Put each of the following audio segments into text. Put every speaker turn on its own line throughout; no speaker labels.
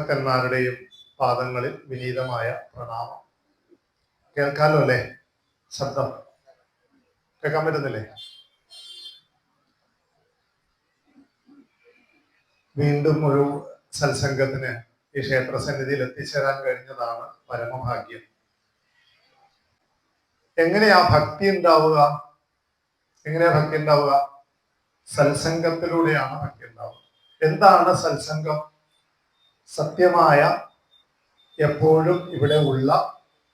ഭക്തന്മാരുടെയും പാദങ്ങളിൽ വിനീതമായ പ്രണാമം. കേൾക്കാലോ അല്ലേ? ശബ്ദം കേൾക്കാൻ പറ്റുന്നില്ലേ? വീണ്ടും ഒരു സത്സംഗത്തിന് ഈ ക്ഷേത്രസന്നിധിയിൽ എത്തിച്ചേരാൻ കഴിഞ്ഞതാണ് പരമഭാഗ്യം. എങ്ങനെയാ ഭക്തി ഉണ്ടാവുക? സത്സംഗത്തിലൂടെയാണ് ഭക്തി ഉണ്ടാവുക. എന്താണ് സത്സംഗം? സത്യമായ, എപ്പോഴും ഇവിടെ ഉള്ള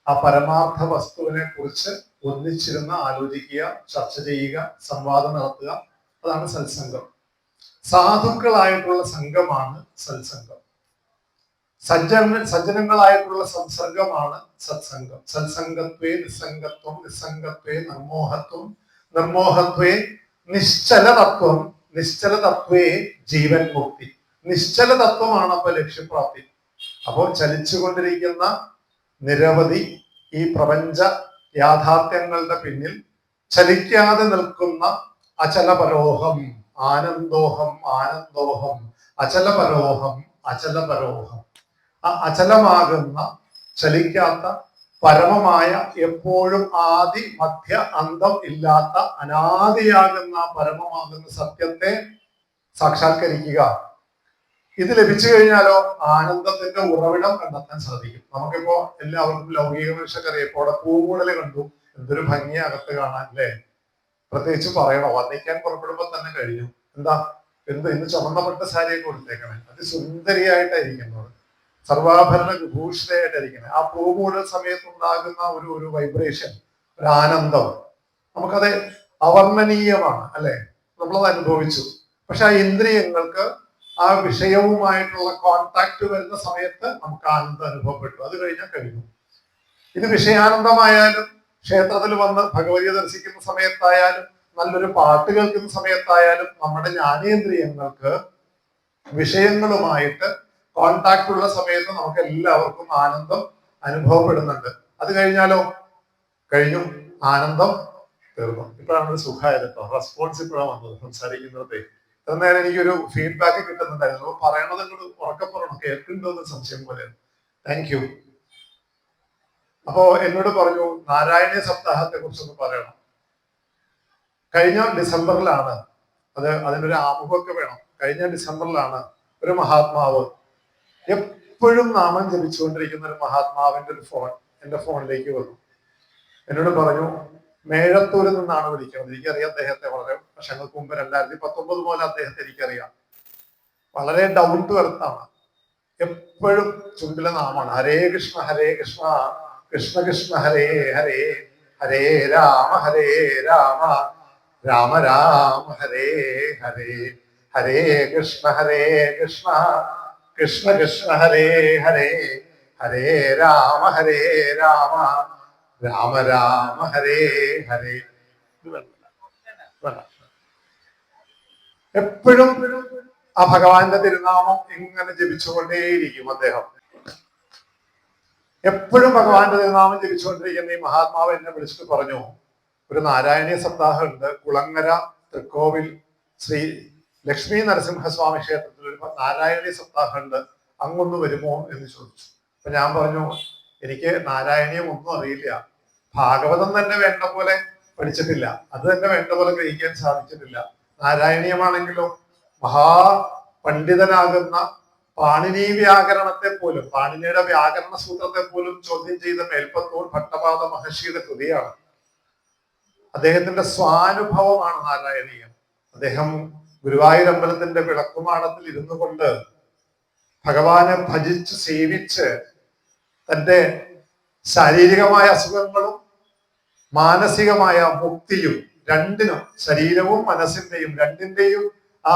ആ പരമാർത്ഥ വസ്തുവിനെ കുറിച്ച് ഒന്നിച്ചിരുന്ന് ആലോചിക്കുക, ചർച്ച ചെയ്യുക, സംവാദം നടത്തുക. അതാണ് സത്സംഗം. സാധുക്കളായിട്ടുള്ള സംഘമാണ് സത്സംഗം. സജ്ജനങ്ങളായിട്ടുള്ള സംസർഗമാണ് സത്സംഗം. സത്സംഗത്വേ നിസ്സംഗത്വം, നിസ്സംഗത്വേ നിർമോഹത്വം, നിർമോഹത്വേ നിശ്ചലതത്വം, നിശ്ചലതത്വേ ജീവൻ മുക്തി. നിശ്ചലതത്വമാണ് അപ്പൊ ലക്ഷ്യപ്രാപ്തി. അപ്പോൾ ചലിച്ചുകൊണ്ടിരിക്കുന്ന നിരവധി ഈ പ്രപഞ്ച യാഥാർത്ഥ്യങ്ങളുടെ പിന്നിൽ ചലിക്കാതെ നിൽക്കുന്ന അചലപരോഹം, ആനന്ദോഹം, ആനന്ദോഹം, അചലപരോഹം, അചലപരോഹം. ആ അചലമാകുന്ന, ചലിക്കാത്ത, പരമമായ, എപ്പോഴും ആദി മധ്യ അന്തം ഇല്ലാത്ത അനാദിയാകുന്ന പരമമാകുന്ന സത്യത്തെ സാക്ഷാത്കരിക്കുക. ഇത് ലഭിച്ചു കഴിഞ്ഞാലോ ആനന്ദത്തിന്റെ ഉറവിടം കണ്ടെത്താൻ സാധിക്കും. നമുക്കിപ്പോ എല്ലാവർക്കും ലൗകിക മനുഷ്യക്കറിയാം. ഇപ്പോൾ അവിടെ പൂമൂടല് കണ്ടു, എന്തൊരു ഭംഗി അകത്ത് കാണാൻ അല്ലേ? പ്രത്യേകിച്ച് പറയണോ? വർണ്ണിക്കാൻ പുറപ്പെടുമ്പോ തന്നെ കഴിഞ്ഞു. ഇന്ന് ചുമന്നപ്പെട്ട സാരിയൊക്കെ കൊടുത്തേക്കണേ, അതിസുന്ദരിയായിട്ടായിരിക്കുന്നത്, സർവാഭരണ വിഭൂഷിതയായിട്ടായിരിക്കണേ. ആ പൂമൂടൽ സമയത്തുണ്ടാകുന്ന ഒരു വൈബ്രേഷൻ, ഒരു ആനന്ദം, നമുക്കത് അവർണ്ണനീയമാണ് അല്ലെ? നമ്മളത് അനുഭവിച്ചു. പക്ഷെ ആ ഇന്ദ്രിയങ്ങൾക്ക് ആ വിഷയവുമായിട്ടുള്ള കോൺടാക്ട് വരുന്ന സമയത്ത് നമുക്ക് ആനന്ദം അനുഭവപ്പെട്ടു. അത് കഴിഞ്ഞാൽ കഴിഞ്ഞു. ഇത് വിഷയാനന്ദമായാലും, ക്ഷേത്രത്തിൽ വന്ന് ഭഗവതിയെ ദർശിക്കുന്ന സമയത്തായാലും, നല്ലൊരു പാട്ട് കേൾക്കുന്ന സമയത്തായാലും, നമ്മുടെ ജ്ഞാനേന്ദ്രിയങ്ങൾക്ക് വിഷയങ്ങളുമായിട്ട് കോൺടാക്ട് ഉള്ള സമയത്ത് നമുക്ക് എല്ലാവർക്കും ആനന്ദം അനുഭവപ്പെടുന്നുണ്ട്. അത് കഴിഞ്ഞാലോ കഴിഞ്ഞു, ആനന്ദം തീർന്നു. ഇപ്പോഴാണ് ഒരു സുഖമായത് കേട്ടോ. റെസ്പോൺസ് ഇപ്പോഴാണ് വന്നത് സംസാരിക്കുന്നത്. ഇത്ര നേരം എനിക്കൊരു ഫീഡ്ബാക്ക് കിട്ടുന്നുണ്ടായിരുന്നു. അപ്പൊ പറയണത് ഇങ്ങോട്ട് ഉറക്കെ പറയണം, കേൾക്കുന്നുണ്ടോ എന്ന് സംശയം പോലെ. Thank you. അപ്പോ എന്നോട് പറഞ്ഞു നാരായണീയ സപ്താഹത്തെ കുറിച്ചൊന്ന് പറയണം. കഴിഞ്ഞ ഡിസംബറിലാണ്, അതിനൊരു ആമുഖമൊക്കെ വേണം. കഴിഞ്ഞ ഡിസംബറിലാണ് ഒരു മഹാത്മാവ്, എപ്പോഴും നാമം ജപിച്ചുകൊണ്ടിരിക്കുന്ന ഒരു മഹാത്മാവിന്റെ ഒരു ഫോൺ എന്റെ ഫോണിലേക്ക് വന്നു. എന്നോട് പറഞ്ഞു മേഴത്തൂരിൽ നിന്നാണ് വിളിക്കുന്നത്. എനിക്കറിയാം അദ്ദേഹത്തെ, വളരെ വർഷങ്ങൾക്ക് മുമ്പ് 2019 പോലെ അദ്ദേഹത്തെ എനിക്കറിയാം. വളരെ ഡൗൺ ടു എർത്ത് ആണ്. എപ്പോഴും ചുണ്ടിലെ നാമാണ് ഹരേ കൃഷ്ണ കൃഷ്ണ കൃഷ്ണ ഹരേ ഹരേ, ഹരേ രാമ രാമ രാമ ഹരേ ഹരേ, ഹരേ കൃഷ്ണ കൃഷ്ണ കൃഷ്ണ ഹരേ ഹരേ, ഹരേ രാമ രാമ രാമ ഹരേ ഹരേ. എപ്പോഴും ആ ഭഗവാന്റെ തിരുനാമം ഇങ്ങനെ ജപിച്ചുകൊണ്ടേയിരിക്കും അദ്ദേഹം. എപ്പോഴും ഭഗവാന്റെ തിരുനാമം ജപിച്ചുകൊണ്ടിരിക്കുന്ന ഈ മഹാത്മാവ് എന്നെ വിളിച്ചിട്ട് പറഞ്ഞു, ഒരു നാരായണീയ സപ്താഹം ഉണ്ട് കുളങ്ങര തൃക്കോവിൽ ശ്രീ ലക്ഷ്മി നരസിംഹസ്വാമി ക്ഷേത്രത്തിൽ ഒരു നാരായണീയ സപ്താഹം ഉണ്ട്, അങ്ങൊന്ന് വരുമോ എന്ന് ചോദിച്ചു. അപ്പൊ ഞാൻ പറഞ്ഞു എനിക്ക് നാരായണീയം ഒന്നും അറിയില്ല, ഭാഗവതം തന്നെ വേണ്ട പോലെ പഠിച്ചിട്ടില്ല, അത് തന്നെ വേണ്ട പോലെ ഗ്രഹിക്കാൻ സാധിച്ചിട്ടില്ല. നാരായണീയമാണെങ്കിലോ മഹാപണ്ഡിതനാകുന്ന പാണിനി വ്യാകരണത്തെ പോലും, പാണിനിയുടെ വ്യാകരണ സൂത്രത്തെ പോലും ചോദ്യം ചെയ്ത മേൽപ്പത്തൂർ ഭട്ടപാദ മഹർഷിയുടെ കൃതിയാണ്. അദ്ദേഹത്തിന്റെ സ്വാനുഭവമാണ് നാരായണീയം. അദ്ദേഹം ഗുരുവായൂർ അമ്പലത്തിന്റെ വിളക്കുമാടത്തിൽ ഇരുന്നു കൊണ്ട് ഭഗവാനെ ഭജിച്ച് സേവിച്ച് തന്റെ ശാരീരികമായ അസുഖങ്ങളും മാനസികമായ മുക്തിയും, രണ്ടിനും, ശരീരവും മനസ്സിന്റെയും രണ്ടിന്റെയും ആ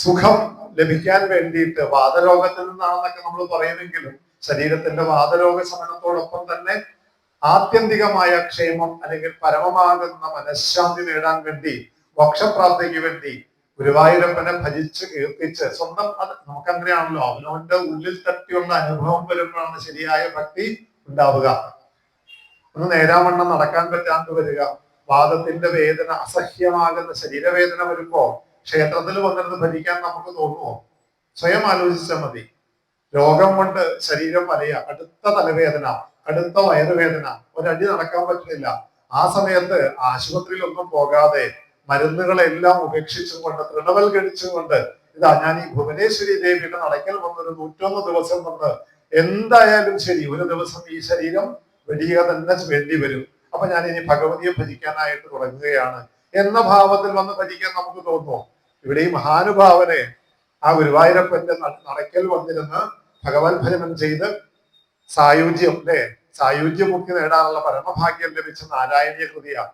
സുഖം ലഭിക്കാൻ വേണ്ടിയിട്ട്, വാതരോഗത്തിൽ നിന്നാണെന്നൊക്കെ നമ്മൾ പറയുമെങ്കിലും ശരീരത്തിന്റെ വാതരോഗ ശമനത്തോടൊപ്പം തന്നെ ആത്യന്തികമായ ക്ഷേമം അല്ലെങ്കിൽ പരമമാകുന്ന മനഃശാന്തി നേടാൻ വേണ്ടി, മോക്ഷപ്രാപ്തിക്ക് വേണ്ടി ഗുരുവായൂരപ്പനെ ഭജിച്ച് കീർത്തിച്ച് സ്വന്തം, അത് നമുക്കങ്ങനെയാണല്ലോ, അവനവന്റെ ഉള്ളിൽ തട്ടിയുള്ള അനുഭവം വരുമ്പോഴാണ് ശരിയായ ഭക്തി ഉണ്ടാവുക. ഒന്ന് നേരാവണ്ണം നടക്കാൻ പറ്റാണ്ട് വരിക, വാദത്തിന്റെ വേദന, അസഹ്യമാകുന്ന ശരീരവേദന വരുമ്പോ ക്ഷേത്രത്തിൽ വന്നിരുന്ന് ഭരിക്കാൻ നമുക്ക് തോന്നുമോ? സ്വയം ആലോചിച്ചാൽ മതി. രോഗം കൊണ്ട് ശരീരം വലയ, കടുത്ത തലവേദന, കടുത്ത വയറുവേദന, ഒരടി നടക്കാൻ പറ്റുന്നില്ല. ആ സമയത്ത് ആശുപത്രിയിലൊന്നും പോകാതെ മരുന്നുകളെല്ലാം ഉപേക്ഷിച്ചുകൊണ്ട് തൃണവൽഗണിച്ചുകൊണ്ട് ഇതാ ഞാൻ ഈ ഭുവനേശ്വരി ദേവിയുടെ നടക്കൽ വന്നൊരു 101 ദിവസം വന്ന് എന്തായാലും ശരി ഒരു ദിവസം ഈ ശരീരം വെടിയുക തന്നെ വേണ്ടി വരും. അപ്പൊ ഞാൻ ഇനി ഭഗവതിയെ ഭജിക്കാനായിട്ട് തുടങ്ങുകയാണ് എന്ന ഭാവത്തിൽ വന്ന് ഭജിക്കാൻ നമുക്ക് തോന്നുമോ? ഇവിടെ ഈ മഹാനുഭാവനെ ആ ഗുരുവായൂരപ്പന്റെ നടക്കൽ വന്നിരുന്ന് ഭഗവത് ഭജനം ചെയ്ത് സായുജ്യം അല്ലെ സായുജ്യമുക്തി നേടാനുള്ള പരമഭാഗ്യം ലഭിച്ച നാരായണീയ കൃതിയാണ്.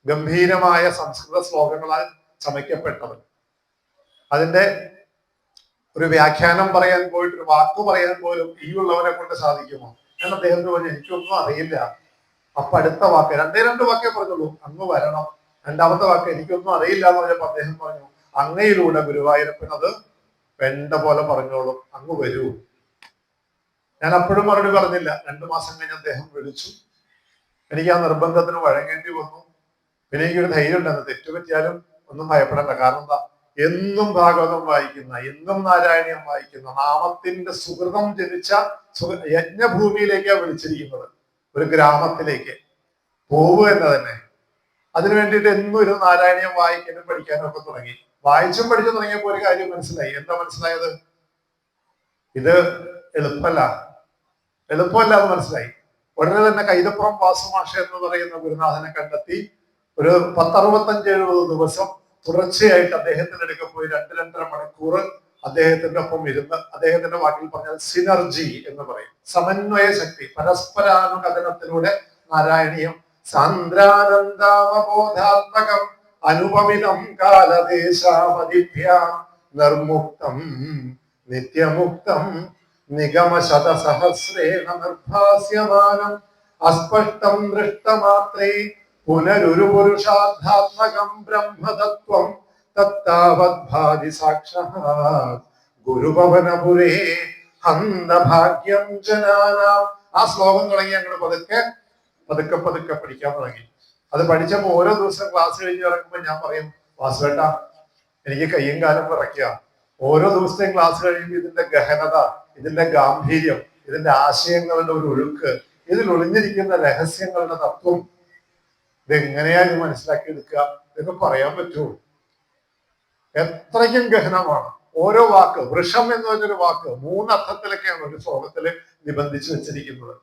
ഗംഭീരമായ സംസ്കൃത ശ്ലോകങ്ങളാൽ ചമയ്ക്കപ്പെട്ടത്. അതിന്റെ ഒരു വ്യാഖ്യാനം പറയാൻ പോയിട്ട് ഒരു വാക്ക് പറയാൻ പോലും ഈ ഉള്ളവരെ കൊണ്ട് സാധിക്കുമോ? ഞാൻ അദ്ദേഹത്തിന് പറഞ്ഞു എനിക്കൊന്നും അറിയില്ല. അപ്പൊ അടുത്ത വാക്ക് രണ്ട് വാക്കേ പറഞ്ഞുള്ളൂ, അങ്ങ് വരണം. രണ്ടാമത്തെ വാക്ക് എനിക്കൊന്നും അറിയില്ല എന്ന് പറഞ്ഞപ്പോ അദ്ദേഹം പറഞ്ഞു അങ്ങയിലൂടെ ഗുരുവായൂരപ്പൻ അത് വേണ്ട പോലെ പറഞ്ഞോളും, അങ്ങ് വരൂ. ഞാൻ അപ്പോഴും മറുപടി പറഞ്ഞില്ല. 2 മാസം കഴിഞ്ഞ് അദ്ദേഹം വിളിച്ചു. എനിക്ക് ആ നിർബന്ധത്തിന് വഴങ്ങേണ്ടി വന്നു. പിന്നെ എനിക്കൊരു ധൈര്യം ഉണ്ടായിരുന്നു, തെറ്റുപറ്റിയാലും ഒന്നും ഭയപ്പെടണ്ട. കാരണം എന്താ, എന്നും ഭാഗവതം വായിക്കുന്ന, എന്നും നാരായണീയം വായിക്കുന്ന, നാമത്തിന്റെ സുഹൃതം ജനിച്ച യജ്ഞഭൂമിയിലേക്കാണ് വിളിച്ചിരിക്കുന്നത്. ഒരു ഗ്രാമത്തിലേക്ക് പോവുക എന്ന് തന്നെ. അതിനു വേണ്ടിയിട്ട് എന്നും ഒരു നാരായണീയം വായിക്കാനും പഠിക്കാനും ഒക്കെ തുടങ്ങി. വായിച്ചും പഠിച്ചും തുടങ്ങിയപ്പോൾ ഒരു കാര്യം മനസ്സിലായി. എന്താ മനസ്സിലായത്? ഇത് എളുപ്പമല്ല എന്ന് മനസ്സിലായി. ഉടനെ തന്നെ കൈതപ്പുറം വാസുമാഷ എന്ന് പറയുന്ന ഗുരുനാഥനെ കണ്ടെത്തി ഒരു 10-65-70 ദിവസം തുടർച്ചയായിട്ട് അദ്ദേഹത്തിന്റെ അടുക്ക പോയി 2-2.5 മണിക്കൂർ അദ്ദേഹത്തിന്റെ ഒപ്പം ഇരുന്ന്, അദ്ദേഹത്തിന്റെ വാക്കിൽ പറഞ്ഞാൽ സിനർജി എന്ന് പറയും, സമന്വയ ശക്തി, പരസ്പരാനുകഥനത്തിലൂടെ നാരായണീയം സാന്ദ്രാനന്ദാവബോധാത്മകം അനുപമിതം കാലദേശാമതിഭ്യാം നിർമുക്തം നിത്യമുക്തം നിഗമശതസഹസ്രേണ നിർഭാസ്യമാനം അസ്പഷ്ടം ദൃഷ്ടമാത്രേ പുനരൊരു പുരുഷാർത്ഥാത്മകം ബ്രഹ്മതത്വം തത്താവദ്ഭാതി സാക്ഷാത് ഗുരുഭവനപുരേ ഹന്തഭാഗ്യം ജനാനാം. ആ ശ്ലോകം തുടങ്ങി ഞങ്ങൾ പതുക്കെ പഠിക്കാൻ തുടങ്ങി. അത് പഠിച്ചപ്പോ ഓരോ ദിവസം ക്ലാസ് കഴിഞ്ഞ് ഇറങ്ങുമ്പോൾ ഞാൻ പറയും, വാസുവേട്ടാ എനിക്ക് കയ്യും കാലം വിറയ്ക്കുക. ഓരോ ദിവസത്തെയും ക്ലാസ് കഴിയുമ്പോൾ ഇതിന്റെ ഗഹനത, ഇതിന്റെ ഗാംഭീര്യം, ഇതിന്റെ ആശയങ്ങളുടെ ഒരു ഒഴുക്ക്, ഇതിൽ ഒളിഞ്ഞിരിക്കുന്ന രഹസ്യങ്ങളുടെ തത്വം ഇതെങ്ങനെയാ ഇത് മനസ്സിലാക്കിയെടുക്കുക? ഇതൊക്കെ പറയാൻ പറ്റുമോ? എത്രയ്ക്കും ഗഹനമാണ് ഓരോ വാക്ക്. വൃഷം എന്ന് പറഞ്ഞൊരു വാക്ക് 3 അർത്ഥത്തിലൊക്കെയാണ് ഒരു ശ്ലോകത്തില് നിബന്ധിച്ചു വെച്ചിരിക്കുന്നത്.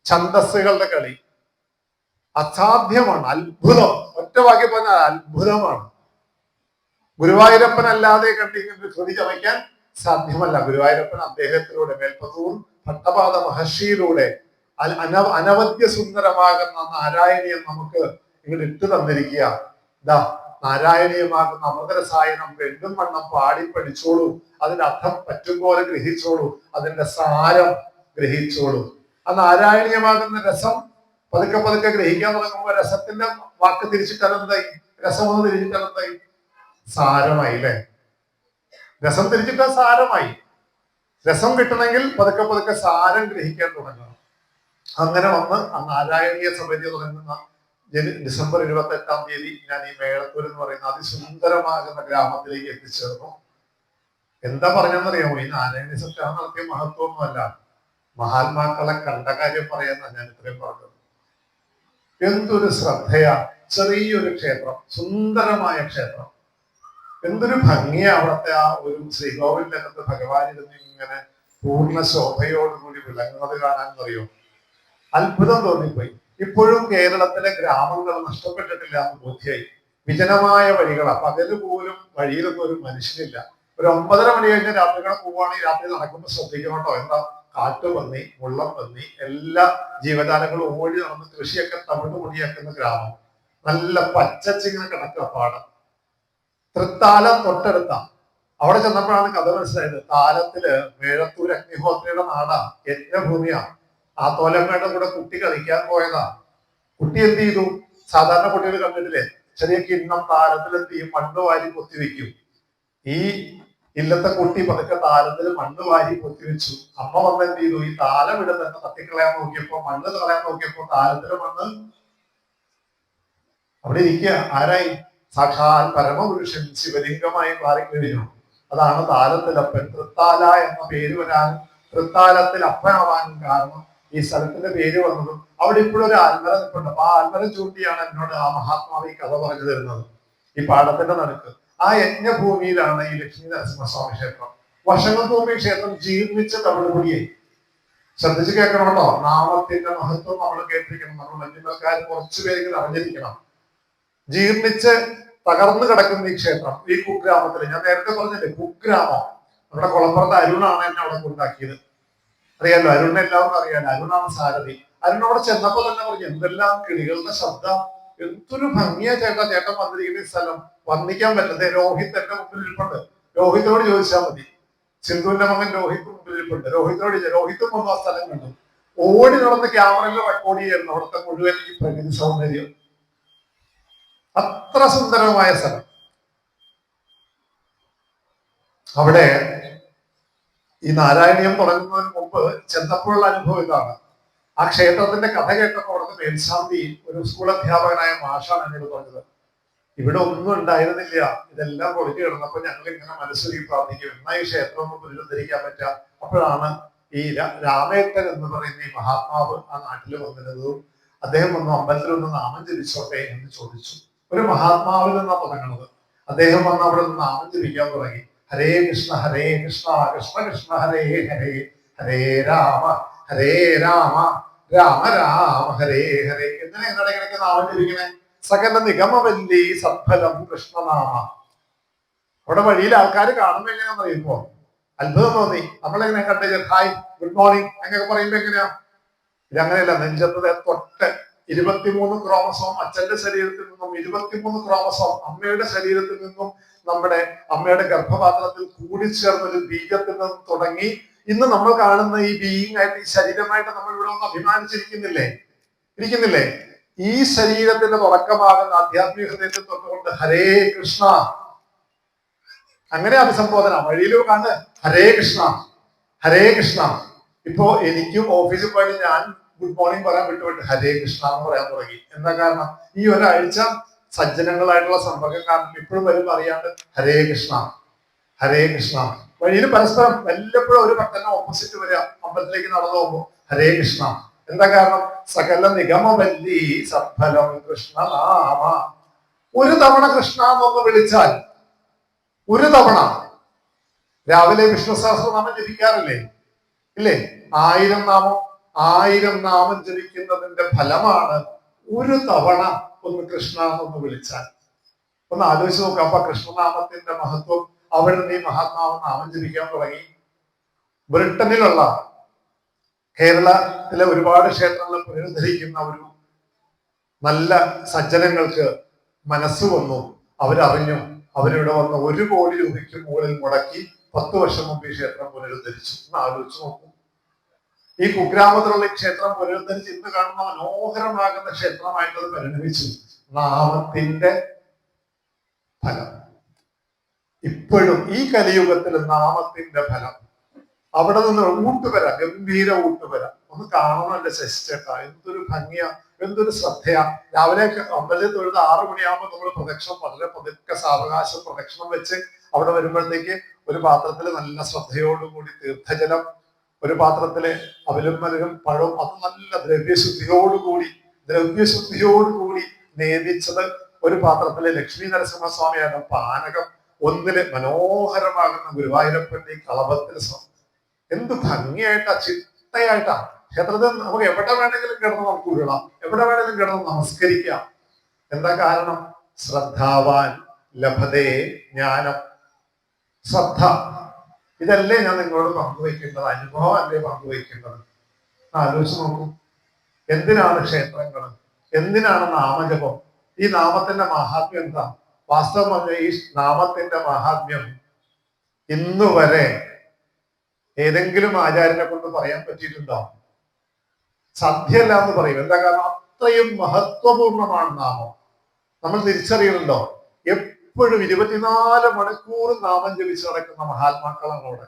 ഛന്ദസ്സുകളുടെ കളി അസാധ്യമാണ്, അത്ഭുതം. ഒറ്റ വാക്യം പറഞ്ഞാൽ അത്ഭുതമാണ്. ഗുരുവായൂരപ്പൻ അല്ലാതെ കണ്ടിങ്ങനെ കൃതി ചമയ്ക്കാൻ സാധ്യമല്ല. ഗുരുവായൂരപ്പൻ അദ്ദേഹത്തിലൂടെ, മേൽപ്പത്തൂർ ഭട്ടപാദ മഹർഷിയിലൂടെ അനവദ്യ സുന്ദരമാകുന്ന നാരായണീയം നമുക്ക് ഇങ്ങോട്ട് ഇട്ടു തന്നിരിക്കുക. ഇതാ നാരായണീയമാകുന്ന അമൃതരസായനം രണ്ടും വണ്ണം പാടി പഠിച്ചോളൂ. അതിന്റെ അർത്ഥം പറ്റും പോലെ ഗ്രഹിച്ചോളൂ. അതിന്റെ സാരം ഗ്രഹിച്ചോളൂ. ആ നാരായണീയമാകുന്ന രസം പതുക്കെ ഗ്രഹിക്കാൻ തുടങ്ങുമ്പോൾ രസത്തിന്റെ വാക്ക് തിരിച്ചിട്ടെന്തായി? രസം ഒന്ന് തിരിച്ചിട്ടെന്തായി? സാരമായി. അല്ലെ? രസം തിരിച്ചിട്ട് സാരമായി. രസം കിട്ടണമെങ്കിൽ പതുക്കെ സാരം ഗ്രഹിക്കാൻ തുടങ്ങണം. അങ്ങനെ വന്ന് ആ നാരായണീയ സമിതി തുടങ്ങുന്ന ഡിസംബർ 28-ാം തീയതി ഞാൻ ഈ മേളത്തൂർ എന്ന് പറയുന്ന അതിസുന്ദരമാകുന്ന ഗ്രാമത്തിലേക്ക് എത്തിച്ചേർന്നു. എന്താ പറഞ്ഞെന്നറിയാമോ? ഈ നാരായണീയ സത്യാഗ്രഹം നടത്തിയ മഹത്വമൊന്നുമല്ല, മഹാത്മാക്കളെ കണ്ട കാര്യം പറയാന്നാ ഞാൻ ഇത്രയും പറഞ്ഞത്. എന്തൊരു ശ്രദ്ധയാ! ചെറിയൊരു ക്ഷേത്രം, സുന്ദരമായ ക്ഷേത്രം, എന്തൊരു ഭംഗിയാ അവിടുത്തെ ആ ഒരു ശ്രീകോവിലിന്റെ അകത്ത് ഭഗവാൻ ഇരുന്ന് ഇങ്ങനെ പൂർണ്ണ ശോഭയോടുകൂടി വിളങ്ങുന്നത് കാണാൻ അറിയോ? അത്ഭുതം തോന്നിപ്പോയി. ഇപ്പോഴും കേരളത്തിലെ ഗ്രാമങ്ങൾ നഷ്ടപ്പെട്ടിട്ടില്ല എന്ന് ബോധ്യായി. വിജനമായ വഴികളാ, പകല് പോലും വഴിയിലൊന്നും ഒരു മനുഷ്യനില്ല. ഒരു 9:30 മണി കഴിഞ്ഞ രാത്രികളെ പോവുകയാണെങ്കിൽ രാത്രി നടക്കുമ്പോൾ ശ്രദ്ധിക്കണം കേട്ടോ. എന്താ, കാറ്റ് പന്നി, മുള്ളം പന്നി, എല്ലാ ജീവജാലങ്ങളും ഓടി നടന്ന് കൃഷിയൊക്കെ തവിട് പൊടിയാക്കുന്ന ഗ്രാമം. നല്ല പച്ചച്ചിങ്ങനെ കിടക്കുക പാടം. തൃത്താലം തൊട്ടടുത്ത. അവിടെ ചെന്നപ്പോഴാണ് കഥ മനസ്സിലായത്. താലത്തില് മേഴത്തൂർ അഗ്നിഹോത്രിയുടെ നാടാ, യജ്ഞഭൂമിയാ. ആ തോലമ്മയുടെ കൂടെ കുട്ടി കളിക്കാൻ പോയതാ. കുട്ടി എന്ത് ചെയ്തു? സാധാരണ കുട്ടികൾ കണ്ടിട്ടില്ലേ, ചെറിയ കിണ്ണം താലത്തിൽ എന്ത് ചെയ്യും? മണ്ണ് വാരി പൊത്തിവെക്കും. ഈ ഇല്ലത്തെ കുട്ടി പതുക്കെ താലത്തിൽ മണ്ണ് വാരി പൊത്തിവെച്ചു. അമ്മ വന്ന് എന്ത് ചെയ്തു? ഈ താലം ഇടുന്ന തട്ടിക്കളയാൻ നോക്കിയപ്പോ, മണ്ണ് കളയാൻ നോക്കിയപ്പോ താലത്തിലെ മണ്ണ് അവിടെ ഇരിക്കുക. ആരായി? സാക്ഷാൽ പരമപുരുഷൻ ശിവലിംഗമായി മാറിക്കഴിഞ്ഞു. അതാണ് താലത്തിലപ്പൻ. തൃത്താല എന്ന പേര് വരാൻ തൃത്താലത്തിൽ അപ്പനാവാനും കാരണം ഈ സ്ഥലത്തിന്റെ പേര് വന്നതും അവിടെ ഇപ്പോഴും ഒരു ആൽമര നിൽപ്പുണ്ട്. അപ്പൊ ആ ആൽമരം ചൂണ്ടിയാണ് എന്നോട് ആ മഹാത്മാവ് ഈ കഥ പറഞ്ഞു തരുന്നത്. ഈ പാടത്തിന്റെ നടുക്ക് ആ യജ്ഞഭൂമിയിലാണ് ഈ ലക്ഷ്മി നരസിംഹസ്വാമി ക്ഷേത്രം. വശംഗഭൂമി ക്ഷേത്രം ജീർണിച്ച തമിഴ്പൊടിയായി. ശ്രദ്ധിച്ച് കേൾക്കണം കേട്ടോ. നാമത്തിന്റെ മഹത്വം നമ്മൾ കേട്ടിരിക്കണം. നമ്മൾ മഞ്ഞുമൽക്കാർ കുറച്ചു പേരെങ്കിലും അറിഞ്ഞിരിക്കണം. ജീർണിച്ച് തകർന്നു കിടക്കുന്ന ഈ ക്ഷേത്രം ഈ കുഗ്രാമത്തിൽ, ഞാൻ നേരത്തെ പറഞ്ഞില്ലേ കുഗ്രാമം, നമ്മുടെ കുളപ്പുറത്ത് അരുണാണ് എന്നെ അവിടെ കൊണ്ടാക്കിയത്. അറിയാലോ, അരുണിനെ എല്ലാവർക്കും അറിയാലോ. അരുണാണ് സാരഥി. അരുണവിടെ ചെന്നപ്പോ തന്നെ പറഞ്ഞു, എന്തെല്ലാം കിളികളുടെ ശബ്ദം, എന്തൊരു ഭംഗിയാ ചേട്ടാ ചേട്ടൻ വന്നിരിക്കുന്ന ഈ സ്ഥലം, വർണ്ണിക്കാൻ പറ്റത്തെ. രോഹിത് എന്റെ മുമ്പിൽ ഇരിപ്പുണ്ട്. രോഹിത്തോട് ചോദിച്ചാൽ മതി. സിന്ധുവിന്റെ മകൻ രോഹിത് മുമ്പിൽ ഇരിപ്പുണ്ട്. രോഹിത്തും വന്നു ആ സ്ഥലം കണ്ടു. ഓടി നടന്ന് ക്യാമറയിൽ റെക്കോർഡ് ചെയ്യായിരുന്നു അവിടുത്തെ മുഴുവൻ ഈ പ്രകൃതി സൗന്ദര്യം. അത്ര സുന്ദരമായ സ്ഥലം. അവിടെ ഈ നാരായണീയം തുടങ്ങുന്നതിന് മുമ്പ് ചെന്നപ്പോഴുള്ള അനുഭവം ഇതാണ്. ആ ക്ഷേത്രത്തിന്റെ കഥ കേട്ടപ്പോൾ അവിടുത്തെ മേൽശാന്തി, ഒരു സ്കൂൾ അധ്യാപകനായ മാഷാണ് എന്നോട് പറഞ്ഞത്, ഇവിടെ ഒന്നും ഉണ്ടായിരുന്നില്ല, ഇതെല്ലാം പൊളിഞ്ഞു കിടന്നപ്പോൾ ഞങ്ങൾ ഇങ്ങനെ മനസ്സിൽ പ്രാർത്ഥിക്കും, എന്നാ ഈ ക്ഷേത്രം ഒന്ന് പുനരുദ്ധരിക്കാൻ പറ്റുക. അപ്പോഴാണ് ഈ രാമേട്ടൻ എന്ന് പറയുന്ന ഈ മഹാത്മാവ് ആ നാട്ടിൽ വന്നിരുന്നതും അദ്ദേഹം വന്ന് അമ്പലത്തിൽ ഒന്ന് നാമം ജപിച്ചോട്ടെ എന്ന് ചോദിച്ചു. ഒരു മഹാത്മാവിൽ നിന്നാണ് തുടങ്ങുന്നത്. അദ്ദേഹം വന്ന് അവിടെ നിന്ന് നാമം ജപിക്കാൻ തുടങ്ങി. ഹരേ കൃഷ്ണ കൃഷ്ണ കൃഷ്ണ ഹരേ ഹരേ, ഹരേ രാമ രാമ രാമ ഹരേ ഹരേ. എന്തിനാ ഇടയ്ക്കിടയ്ക്ക് നാമം ജപിക്കണേ? സകല നിഗമവല്ലി സത്ഫലം കൃഷ്ണനാമ. അവിടെ വഴിയിൽ ആൾക്കാർ കാണുമ്പോ എങ്ങനെയാന്ന് അറിയുമ്പോ അത്ഭുതം തോന്നി. നമ്മളെങ്ങനെ കണ്ടു, ഹായ് ഗുഡ് മോർണിംഗ് എന്നൊക്കെ പറയുമ്പോ എങ്ങനെയാ? ഇതങ്ങനെയല്ല. നെഞ്ചത്തെ തൊട്ട് 23 ക്രോമസോം അച്ഛന്റെ ശരീരത്തിൽ നിന്നും 23 ക്രോമസോം അമ്മയുടെ ശരീരത്തിൽ നിന്നും നമ്മുടെ അമ്മയുടെ ഗർഭപാത്രത്തിൽ കൂടിച്ചേർന്ന ഒരു ബീജത്തിൽ നിന്നും തുടങ്ങി ഇന്ന് നമ്മൾ കാണുന്ന ഈ ബീയിങ് ആയിട്ട്, ഈ ശരീരമായിട്ട് നമ്മൾ ഇവിടെ ഒന്ന് അഭിമാനിച്ചിരിക്കുന്നില്ലേ? ഇരിക്കുന്നില്ലേ? ഈ ശരീരത്തിന്റെ തുടക്കമാകുന്ന ആധ്യാത്മിക ഹൃദയത്തിൽ തൊട്ടുകൊണ്ട് ഹരേ കൃഷ്ണ, അങ്ങനെ അഭിസംബോധന. വഴിയിലും കണ്ട് ഹരേ കൃഷ്ണ ഹരേ കൃഷ്ണ. ഇപ്പോ എനിക്കും ഓഫീസിൽ പോയിട്ട് ഞാൻ ഗുഡ് മോർണിംഗ് പറയാൻ വിട്ടുപോയിട്ട് ഹരേ കൃഷ്ണ എന്ന് പറയാൻ തുടങ്ങി. എന്താ കാരണം? ഈ ഒരാഴ്ച സജ്ജനങ്ങളായിട്ടുള്ള സമ്പർക്കം കാരണം ഇപ്പോഴും വരുമ്പോൾ അറിയാണ്ട് ഹരേ കൃഷ്ണ ഹരേ കൃഷ്ണ. വഴിയിൽ പരസ്പരം വല്ലപ്പോഴും ഒരു ഭക്തനെ ഓപ്പോസിറ്റ് വരിക, അമ്പലത്തിലേക്ക് നടന്നു പോകുമ്പോ ഹരേ കൃഷ്ണ. എന്താ കാരണം? സകല നിഗമവല്ലി സത്ഫലം കൃഷ്ണനാമ. ഒരു തവണ കൃഷ്ണ എന്നൊന്ന് വിളിച്ചാൽ, ഒരു തവണ രാവിലെ വിഷ്ണു സഹസ്രനാമം ജപിക്കാറില്ലേ? ഇല്ലേ? 1000 നാമം ജപിക്കുന്നതിന്റെ ഫലമാണ് ഒരു തവണ ഒന്ന് കൃഷ്ണ എന്നൊന്ന് വിളിച്ചാൽ. ഒന്ന് ആലോചിച്ച് നോക്കാം. അപ്പൊ കൃഷ്ണനാമത്തിന്റെ മഹത്വം. അവിടെ നിന്ന് ഈ മഹാത്മാവ് നാമം ജപിക്കാൻ തുടങ്ങി. ബ്രിട്ടനിലുള്ള, കേരളത്തിലെ ഒരുപാട് ക്ഷേത്രങ്ങൾ പുനരുദ്ധരിക്കുന്ന ഒരു നല്ല സജ്ജനങ്ങൾക്ക് മനസ്സ് വന്നു. അവരറിഞ്ഞു. അവരിവിടെ വന്ന് 1 കോടി രൂപയ്ക്ക് മുകളിൽ മുടക്കി 10 വർഷം മുമ്പ് ഈ ക്ഷേത്രം പുനരുദ്ധരിച്ചു. ഒന്ന് ആലോചിച്ച് നോക്കൂ. ഈ കുഗ്രാമത്തിലുള്ള ഈ ക്ഷേത്രം പുനരുദ്ധരിച്ച് ഇന്ന് കാണുന്ന മനോഹരമാകുന്ന ക്ഷേത്രമായിട്ട് അത് പരിണമിച്ചു. നാമത്തിന്റെ ഫലം. ഇപ്പോഴും ഈ കലിയുഗത്തിൽ നാമത്തിന്റെ ഫലം. അവിടെ നിന്ന് ഊട്ടുവര, ഗംഭീര ഊട്ടുവര ഒന്ന് കാണണമല്ലേ ശശിച്ചേട്ടാ? എന്തൊരു ഭംഗിയാ, എന്തൊരു ശ്രദ്ധയാ. രാവിലെ അമ്പലത്തിൽ തൊഴുത് 6 മണിയാകുമ്പോൾ നമ്മൾ പ്രദക്ഷിണം വളരെ പതുക്കെ സാവകാശം പ്രദക്ഷിണം വെച്ച് അവിടെ വരുമ്പോഴത്തേക്ക് ഒരു പാത്രത്തിൽ നല്ല ശ്രദ്ധയോടുകൂടി തീർത്ഥജലം, ഒരു പാത്രത്തിലെ അവലും മലരും പഴവും, അത് നല്ല ദ്രവ്യശുദ്ധിയോടുകൂടി നേദിച്ചത്, ഒരു പാത്രത്തിലെ ലക്ഷ്മി നരസിംഹസ്വാമിയാണ് പാനകം, ഒന്നില് മനോഹരമാകുന്ന ഗുരുവായൂരപ്പന്റെ കളഭത്തിൽ എന്ത് ഭംഗിയായിട്ടാ, ചിട്ടയായിട്ടാ. ക്ഷേത്രത്തിൽ നമുക്ക് എവിടെ വേണമെങ്കിലും കിടന്ന് നമുക്ക് ഉരുളാം, എവിടെ വേണമെങ്കിലും കിടന്ന് നമസ്കരിക്കാം. എന്താ കാരണം? ശ്രദ്ധാവാൻ ലഭതേ ജ്ഞാനം. ശ്രദ്ധ. ഇതല്ലേ ഞാൻ നിങ്ങളോട് പങ്കുവയ്ക്കേണ്ടത്, അനുഭവം അല്ലേ പങ്കുവയ്ക്കേണ്ടത്. ആലോചിച്ച് നോക്കൂ. എന്തിനാണ് ക്ഷേത്രങ്ങൾ? എന്തിനാണ് നാമജപം? ഈ നാമത്തിന്റെ മഹാത്മ്യം എന്താ? വാസ്തവം പറഞ്ഞ ഈ നാമത്തിന്റെ മഹാത്മ്യം ഇന്ന് വരെ ഏതെങ്കിലും ആചാര്യനെ കൊണ്ട് പറയാൻ പറ്റിയിട്ടുണ്ടോ? സാധ്യമല്ല എന്ന് പറയും. എന്താ കാരണം? അത്രയും മഹത്വപൂർണമാണ് നാമം. നമ്മൾ തിരിച്ചറിയുന്നുണ്ടോ? എപ്പോഴും 24 മണിക്കൂർ നാമം ജപിച്ച് നടക്കുന്ന മഹാത്മാക്കളാണ് അവിടെ.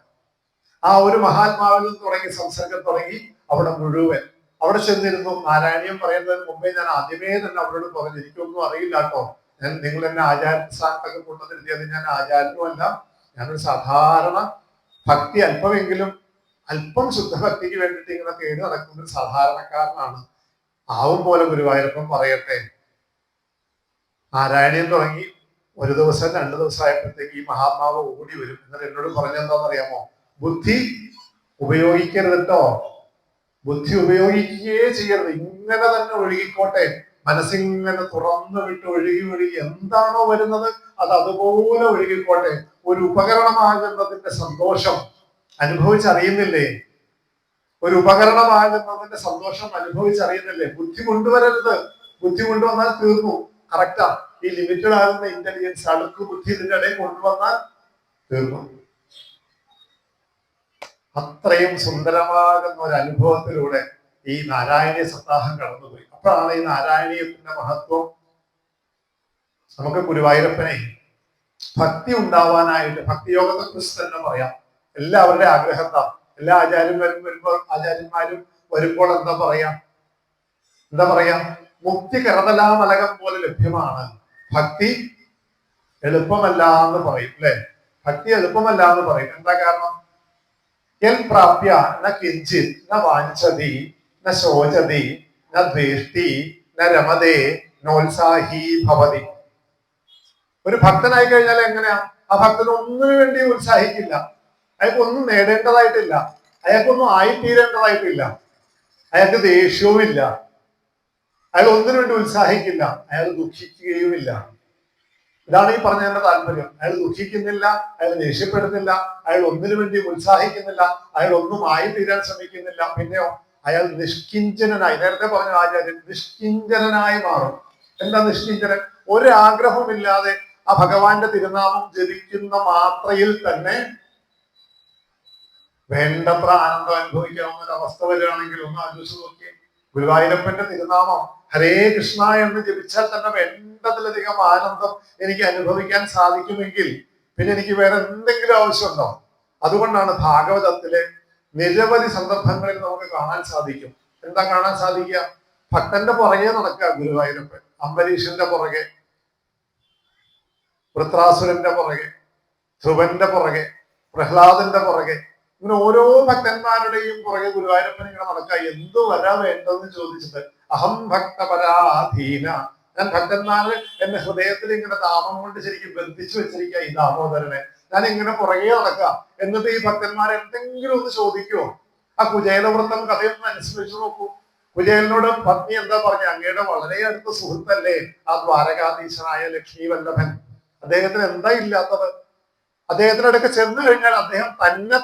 ആ ഒരു മഹാത്മാവിൽ നിന്ന് തുടങ്ങി സംസർഗം തുടങ്ങി അവിടെ മുഴുവൻ. അവിടെ ചെന്നിരുന്നു. നാരായണീയം പറയുന്നതിന് മുമ്പേ ഞാൻ ആദ്യമേ തന്നെ അവരോട് പറഞ്ഞു, എനിക്കൊന്നും അറിയില്ല കേട്ടോ, നിങ്ങൾ എന്നെ ആചാര്യ സ്ഥാനത്തൊക്കെ കൊണ്ടുവന്നിരുത്തിയത് ഞാൻ ആചാര്യനുമല്ല, ഞാനൊരു സാധാരണ ഭക്തി അല്പമെങ്കിലും അല്പം ശുദ്ധഭക്തിക്ക് വേണ്ടിയിട്ട് ഇങ്ങനെ തേടി നടക്കുന്ന ഒരു സാധാരണക്കാരനാണ്. ആവും പോലെ ഗുരുവായൂരപ്പൻ പറയട്ടെ, നാരായണീയം തുടങ്ങി ഒരു ദിവസം 2 ദിവസം ആയപ്പോഴത്തേക്ക് ഈ മഹാത്മാവ് ഓടി വരും. എന്നിട്ട് എന്നോട് പറഞ്ഞെന്താണെന്നറിയാമോ? ബുദ്ധി ഉപയോഗിക്കരുതട്ടോ, ബുദ്ധി ഉപയോഗിക്കുകയേ ചെയ്യരുത്, ഇങ്ങനെ തന്നെ ഒഴുകിക്കോട്ടെ, മനസ്സിങ്ങനെ തുറന്നു വിട്ട് ഒഴുകി ഒഴുകി എന്താണോ വരുന്നത് അത് അതുപോലെ ഒഴുകിക്കോട്ടെ. ഒരു ഉപകരണമാകുന്നതിന്റെ സന്തോഷം അനുഭവിച്ചറിയുന്നില്ലേ? ഒരു ഉപകരണമാകുന്നതിന്റെ സന്തോഷം അനുഭവിച്ചറിയുന്നില്ലേ? ബുദ്ധി കൊണ്ടുവരരുത്. ബുദ്ധി കൊണ്ടുവന്നാൽ തീർന്നു. കറക്റ്റാ. ഈ ലിമിറ്റഡ് ആകുന്ന ഇന്റലിജൻസ്, അടുക്ക് ബുദ്ധി ഇതിന്റെ ഇടയിൽ കൊണ്ടുവന്നാൽ തീർന്നു. അത്രയും സുന്ദരമാകുന്ന ഒരു അനുഭവത്തിലൂടെ ഈ നാരായണീയ സപ്താഹം കടന്നുപോയി. അപ്പോഴാണ് ഈ നാരായണീയത്തിന്റെ മഹത്വം. നമുക്ക് ഗുരുവായൂരപ്പനെ ഭക്തി ഉണ്ടാവാനായിട്ട്, ഭക്തിയോഗത്തെ കുറിച്ച് തന്നെ പറയാം. എല്ലാവരുടെ ആഗ്രഹത്താ. എല്ലാ ആചാര്യന്മാരും വരുമ്പോൾ എന്താ പറയാ? മുക്തി കരതലാമലകം പോലെ ലഭ്യമാണ്. ഭക്തി എളുപ്പമല്ല എന്ന് പറയും, അല്ലെ? ഭക്തി എളുപ്പമല്ല എന്ന് പറയും. എന്താ കാരണം? യൽ പ്രാപ്യ ന കിഞ്ചിത് ന വാഞ്ചതി ന ശോചതി ന ദ്വേഷ്ടി ന രമതേ നോത്സാഹി ഭവതി. ഒരു ഭക്തനായി കഴിഞ്ഞാൽ എങ്ങനെയാ? ആ ഭക്തന് ഒന്നിനു വേണ്ടി ഉത്സാഹിക്കില്ല. അയാൾക്കൊന്നും നേടേണ്ടതായിട്ടില്ല, അയാൾക്കൊന്നും ആയിത്തീരേണ്ടതായിട്ടില്ല, അയാൾക്ക് ദേഷ്യവുമില്ല, അയാൾ ഒന്നിനു വേണ്ടി ഉത്സാഹിക്കില്ല, അയാൾ ദുഃഖിക്കുകയുമില്ല. ഇതാണ് ഈ പറഞ്ഞതിന്റെ താല്പര്യം. അയാൾ ദുഃഖിക്കുന്നില്ല, അയാൾ ദേഷ്യപ്പെടുന്നില്ല, അയാൾ ഒന്നിനു വേണ്ടി ഉത്സാഹിക്കുന്നില്ല, അയാൾ ഒന്നും ആയി തീരാൻ ശ്രമിക്കുന്നില്ല. പിന്നെയോ അയാൾ നിഷ്കിഞ്ചനായി, നേരത്തെ പറഞ്ഞ ആചാര്യൻ നിഷ്കിഞ്ചനായി മാറും. എന്താ നിഷ്കിഞ്ചനൻ? ഒരാഗ്രഹവുമില്ലാതെ ആ ഭഗവാന്റെ തിരുനാമം ജപിക്കുന്ന മാത്രയിൽ തന്നെ വേണ്ടത്ര ആനന്ദം അനുഭവിക്കാവുന്ന ഒരു അവസ്ഥ വരികയാണെങ്കിൽ ഒന്ന് ആലോചിച്ച് നോക്കിയേ. ഗുരുവായൂരപ്പന്റെ തിരുനാമം ഹരേ കൃഷ്ണ എന്ന് ജപിച്ചാൽ തന്നെ വേണ്ടതിലധികം ആനന്ദം എനിക്ക് അനുഭവിക്കാൻ സാധിക്കുമെങ്കിൽ പിന്നെ എനിക്ക് വേറെ എന്തെങ്കിലും ആവശ്യമുണ്ടോ? അതുകൊണ്ടാണ് ഭാഗവതത്തിലെ നിരവധി സന്ദർഭങ്ങളിൽ നമുക്ക് കാണാൻ സാധിക്കും. എന്താ കാണാൻ സാധിക്കുക? ഭക്തന്റെ പുറകെ നടക്കുക ഗുരുവായൂരപ്പൻ. അംബരീഷന്റെ പുറകെ, വൃത്രാസുരന്റെ പുറകെ, ധ്രുവന്റെ പുറകെ, പ്രഹ്ലാദന്റെ പുറകെ, ഇങ്ങനെ ഓരോ ഭക്തന്മാരുടെയും പുറകെ ഗുരുവായൂരപ്പൻ ഇങ്ങനെ നടക്കുക. എന്തു വരാ വേണ്ടതെന്ന് ചോദിച്ചിട്ട്, അഹം ഭക്തപരാധീന, ഞാൻ ഭക്തന്മാര് എന്റെ ഹൃദയത്തിൽ ഇങ്ങനെ ദാമം കൊണ്ട് ശരിക്കും ബന്ധിച്ചു വെച്ചിരിക്കുക ഈ ദാമോദരനെ. ഞാൻ ഇങ്ങനെ പുറകെ നടക്കുക. എന്നിട്ട് ഈ ഭക്തന്മാർ എന്തെങ്കിലും ഒന്ന് ചോദിക്കുമോ? ആ കുചേലവൃത്തം കഥയൊന്ന് അനുസ്മരിച്ചു നോക്കൂ. കുചേലനോട് പത്നി എന്താ പറഞ്ഞ? അങ്ങയുടെ വളരെ അടുത്ത സുഹൃത്തല്ലേ ആ ദ്വാരകാധീശനായ ലക്ഷ്മി വല്ലഭൻ. അദ്ദേഹത്തിന് എന്താ ഇല്ലാത്തത്? അദ്ദേഹത്തിനടുക്ക് ചെന്ന് കഴിഞ്ഞാൽ അദ്ദേഹം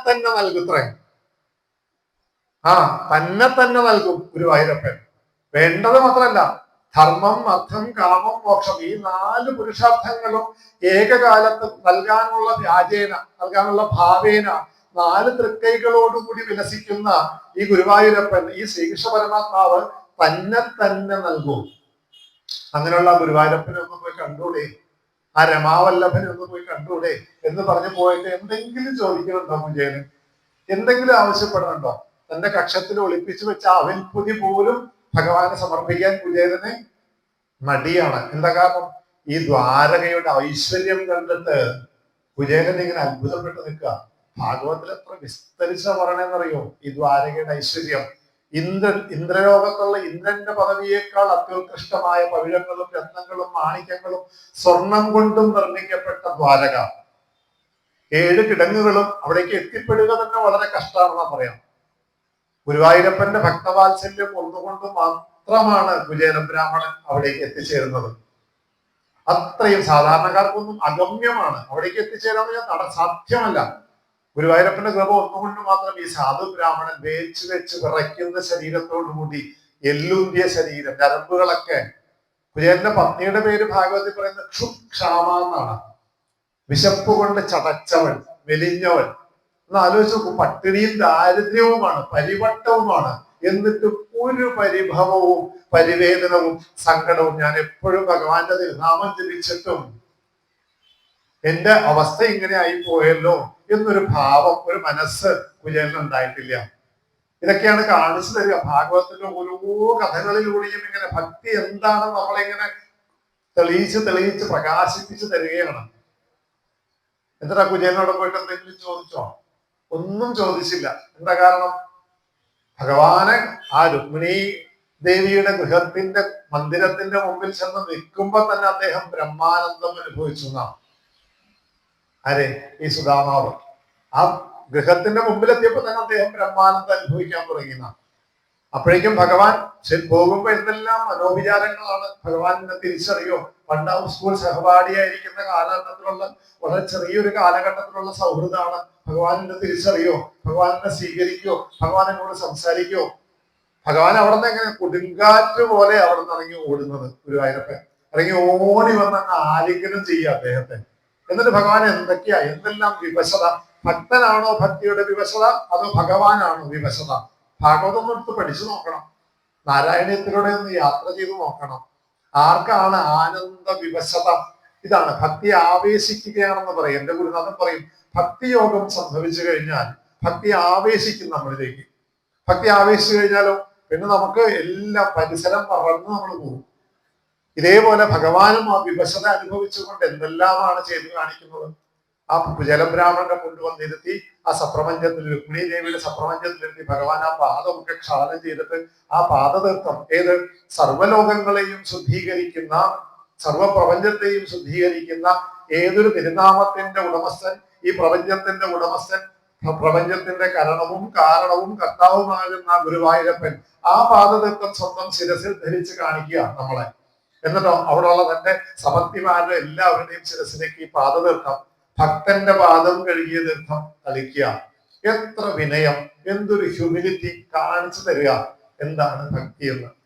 തന്നെ നൽകുത്രേ. തന്നെ നൽകും ഗുരുവായൂരപ്പൻ. വേണ്ടത് മാത്രമല്ല, ധർമ്മം, അർത്ഥം, കാമം, മോക്ഷം, ഈ 4 പുരുഷാർത്ഥങ്ങളും ഏകകാലത്ത് നൽകാനുള്ള നൽകാനുള്ള ഭാവേന 4 തൃക്കൈകളോടുകൂടി വിലസിക്കുന്ന ഈ ഗുരുവായൂരപ്പൻ, ഈ ശ്രീകൃഷ്ണ പരമാത്മാവ് തന്നെ നൽകും. അങ്ങനെയുള്ള ഗുരുവായൂരപ്പനെ ഒന്ന് പോയി കണ്ടൂടെ? ആ രമാവല്ലഭനെ ഒന്ന് പോയി കണ്ടൂടെ എന്ന് പറഞ്ഞു പോയിട്ട് എന്തെങ്കിലും ചോദിക്കുന്നുണ്ടോ കുചേലൻ? എന്തെങ്കിലും ആവശ്യപ്പെടുന്നുണ്ടോ? തന്റെ കക്ഷത്തിൽ ഒളിപ്പിച്ചു വെച്ച അവൽപ്പുതി പോലും ഭഗവാനെ സമർപ്പിക്കാൻ കുചേലന് മടിയാണ്. എന്താ കാരണം? ഈ ദ്വാരകയുടെ ഐശ്വര്യം കണ്ടിട്ട് കുചേലൻ ഇങ്ങനെ അത്ഭുതപ്പെട്ട് നിൽക്കുക. ഭാഗവത്തിൽ എത്ര വിസ്തരിച്ച പറയണെന്നറിയോ ഈ ദ്വാരകയുടെ ഐശ്വര്യം? ഇന്ദ്രലോകത്തുള്ള ഇന്ദ്രന്റെ പദവിയേക്കാൾ അത്യുത്കൃഷ്ടമായ പവിഴങ്ങളും രത്നങ്ങളും മാണിക്യങ്ങളും സ്വർണം കൊണ്ടും നിർമ്മിക്കപ്പെട്ട ദ്വാരക. 7 കിടങ്ങുകളും അവിടേക്ക് എത്തിപ്പെടുക തന്നെ വളരെ കഷ്ടമാണെന്നാ പറയാം. ഗുരുവായൂരപ്പന്റെ ഭക്തവാത്സല്യം ഒന്നുകൊണ്ട് മാത്രമാണ് കുചേല ബ്രാഹ്മണൻ അവിടേക്ക് എത്തിച്ചേരുന്നത്. അത്രയും സാധാരണക്കാർക്കൊന്നും അഗമ്യമാണ്. അവിടേക്ക് എത്തിച്ചേരാന്ന് സാധ്യമല്ല. ഗുരുവായൂരപ്പന്റെ കൃപ ഒന്നുകൊണ്ട് മാത്രം ഈ സാധു ബ്രാഹ്മണൻ വെച്ച് വിറയ്ക്കുന്ന ശരീരത്തോടുകൂടി, എല്ലുന്തിയ ശരീരം, ഞരമ്പുകളൊക്കെ. കുചേലന്റെ പത്നിയുടെ പേര് ഭാഗവത്തിൽ പറയുന്നത് ക്ഷുക്ഷാമ എന്നാണ്. വിശപ്പ് കൊണ്ട് ചടച്ചവൻ, മെലിഞ്ഞവൻ. ഒന്ന് ആലോചിച്ച് നോക്കൂ. പട്ടിണിയും ദാരിദ്ര്യവുമാണ്, പരിവട്ടവുമാണ്. എന്നിട്ട് ഒരു പരിഭവവും പരിവേദനവും സങ്കടവും, ഞാൻ എപ്പോഴും ഭഗവാന്റെ തിരുനാമം ജപിച്ചിട്ടും എന്റെ അവസ്ഥ ഇങ്ങനെ ആയി പോയല്ലോ എന്നൊരു ഭാവം, ഒരു മനസ്സ് കുചേലന് ഉണ്ടായിട്ടില്ല. ഇതൊക്കെയാണ് കാണിച്ചു തരിക ഭാഗവതത്തിന്റെ ഓരോ കഥകളിലൂടെയും. ഇങ്ങനെ ഭക്തി എന്താണെന്ന് നമ്മളിങ്ങനെ തെളിയിച്ച് പ്രകാശിപ്പിച്ച് തരികയാണ്. എന്നിട്ടാ കുചേലനോട് പോയിട്ട് എന്തെങ്കിലും ചോദിച്ചോ? ഒന്നും ചോദിച്ചില്ല. എന്താ കാരണം? ഭഗവാന് ആ രുക്മിണി ദേവിയുടെ ഗൃഹത്തിന്റെ മന്ദിരത്തിന്റെ മുമ്പിൽ ചെന്ന് നിൽക്കുമ്പോ തന്നെ അദ്ദേഹം ബ്രഹ്മാനന്ദം അനുഭവിച്ചു എന്നാണ്. ആരെ? ഈ സുധാമാവ് ആ ഗൃഹത്തിന്റെ മുമ്പിലെത്തിയപ്പോ തന്നെ അദ്ദേഹം ബ്രഹ്മാനന്ദം അനുഭവിക്കാൻ തുടങ്ങിയെന്നാണ്. അപ്പോഴേക്കും ഭഗവാൻ പോകുമ്പോ എന്തെല്ലാം മനോവിചാരങ്ങളാണ്. ഭഗവാനെ തിരിച്ചറിയോ? പണ്ട് സ്കൂൾ സഹപാഠിയായിരിക്കുന്ന കാലഘട്ടത്തിലുള്ള വളരെ ചെറിയൊരു കാലഘട്ടത്തിലുള്ള സൗഹൃദമാണ്. ഭഗവാനെ തിരിച്ചറിയോ? ഭഗവാനെ സ്വീകരിക്കോ? ഭഗവാൻ എന്നോട് സംസാരിക്കോ? ഭഗവാൻ അവിടെ നിന്ന് എങ്ങനെ കൊടുങ്കാറ്റ് പോലെ അവിടെ നിന്ന് ഇറങ്ങി ഓടുന്നത്. ഗുരുവായൂരപ്പൻ ഇറങ്ങി ഓടി വന്ന് അങ്ങ് ആലിംഗനം ചെയ്യുക അദ്ദേഹത്തെ. എന്നിട്ട് ഭഗവാൻ എന്തെല്ലാം വിവശത. ഭക്തനാണോ ഭക്തിയുടെ വിവശത, അതോ ഭഗവാനാണോ വിവശത? ഭാഗവതം എടുത്ത് പഠിച്ചു നോക്കണം. നാരായണീയത്തിലൂടെ ഒന്ന് യാത്ര ചെയ്ത് നോക്കണം. ആർക്കാണ് ആനന്ദ വിവശത? ഇതാണ് ഭക്തി ആവേശിക്കുകയാണെന്ന് പറയും. എന്റെ ഗുരുനാഥൻ പറയും, ഭക്തിയോഗം സംഭവിച്ചു കഴിഞ്ഞാൽ ഭക്തി ആവേശിക്കും നമ്മളിലേക്ക്. ഭക്തി ആവേശിച്ചു കഴിഞ്ഞാലോ പിന്നെ നമുക്ക് എല്ലാം പരിസരം മറന്ന് നമ്മൾ പോകും. ഇതേപോലെ ഭഗവാനും ആ വിവശത അനുഭവിച്ചുകൊണ്ട് എന്തെല്ലാമാണ് ചെയ്തു കാണിക്കുന്നത്. ആ ജലബ്രാഹ്മണനെ കൊണ്ടുവന്നിരുത്തി ആ സപ്രപഞ്ചത്തിൽ, രുക്മിണി ദേവിയുടെ സപ്രപഞ്ചത്തിലിരുത്തി ഭഗവാൻ ആ പാദമൊക്കെ ക്ഷാളനം ചെയ്തിട്ട് ആ പാദതീർത്ഥം ഏത് സർവ്വലോകങ്ങളെയും ശുദ്ധീകരിക്കുന്ന, സർവപ്രപഞ്ചത്തെയും ശുദ്ധീകരിക്കുന്ന ഏതൊരു തിരുനാമത്തിന്റെ ഉടമസ്ഥൻ, ഈ പ്രപഞ്ചത്തിന്റെ ഉടമസ്ഥൻ, പ്രപഞ്ചത്തിന്റെ കരണവും കാരണവും കർത്താവുമാകുന്ന ഗുരുവായൂരപ്പൻ ആ പാദതീർത്ഥം സ്വന്തം ശിരസിൽ ധരിച്ച് കാണിക്കുക നമ്മളെ. എന്നിട്ടോ അവിടെയുള്ള തന്റെ സമർത്ഥിമാരുടെ എല്ലാവരുടെയും ശിരസിലേക്ക് ഈ പാദതീർത്ഥം, ഭക്തന്റെ പാദം കഴുകിയ തീർത്ഥം തളിക്കുക. എത്ര വിനയം, എന്തൊരു ഹ്യൂമിലിറ്റി കാണിച്ചു തരിക. എന്താണ് ഭക്തി എന്ന്.